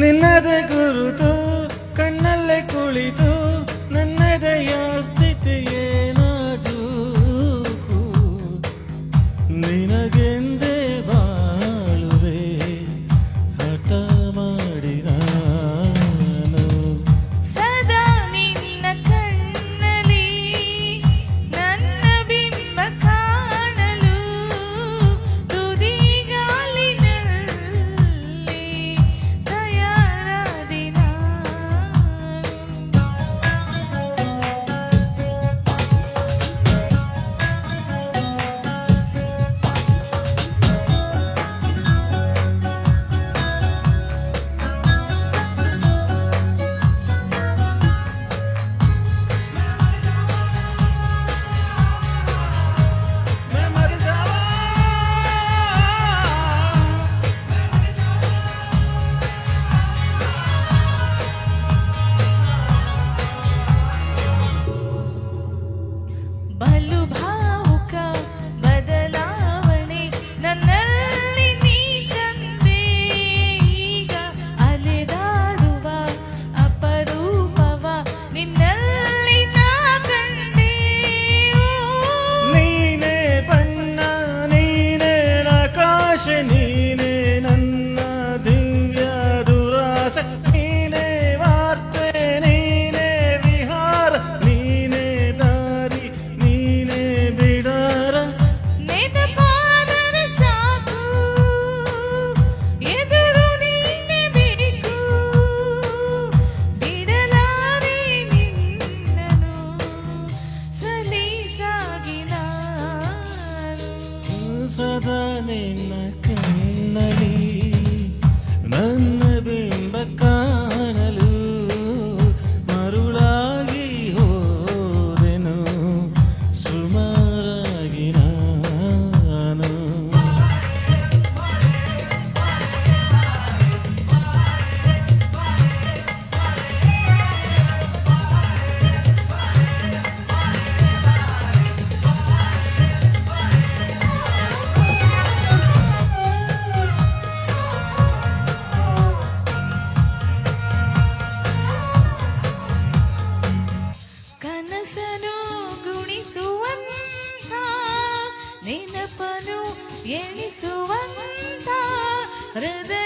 ನಿನ್ನದೇ ಗುರುತು ಕಣ್ಣಲ್ಲೇ ಕುಳಿತು ನನ್ನದೆಯ ಸ್ಥಿತಿಯೇ ನಾಜೂಕು ನಿನಗೆಂದೇ ಬಾಳುವೆ ಹಠ ಮಾಡಿ ನಾನು ಸದಾ ನಿನ್ನ ಕಣ್ಣಲ್ಲಿ ನನ್ನ ಬಿಂಬ ಕಾಣಲು ತುದಿಗಾಲಿನಲ್ಲಿ ತಯಾರಾದೆ ಬಲು ಭಾವುಕ ಬದಲಾವಣೆ ನನ್ನಲ್ಲಿ ನೀ ತಂದೆ ಈಗ ಅಲೆದಾಡುವ ಅಪರೂಪವ ನಿನ್ನಲ್ಲಿ ನಾ ಕಂಡೆ ನೀನೇ ಬಣ್ಣ ನೀನೇ ಆಕಾಶ ನೀನೇ ನನ್ನ ದಿವ್ಯ ದುರಾಸೆ ನೀನೇ ವಾರ್ತೆ ನೀನೇ ವಿಹಾರ ನೀನೇ ದಾರಿ ನೀನೇ ಬಿಡಾರ ನೆನಪಾದರೆ ಸಾಕು ಎದುರು ನೀನೆ ಬೇಕು ಬಿಡಲಾರೆ ನಿನ್ನನು ಸಲೀಸಾಗಿ ನಾನು ಸದಾ ನಿನ್ನ ಕಣ್ಣಲ್ಲಿ ನನ್ನ ಬಿಂಬ ಕಾಣಲು ಮರುಳಾಗಿ ಹೋದೆನು ಸುಮಾರಾಗಿ ನಾನು ಕನಸನು ಗುಣಿಸುವಂತ ನೆನಪನು ಎಣಿಸುವಂತ ಹೃದಯ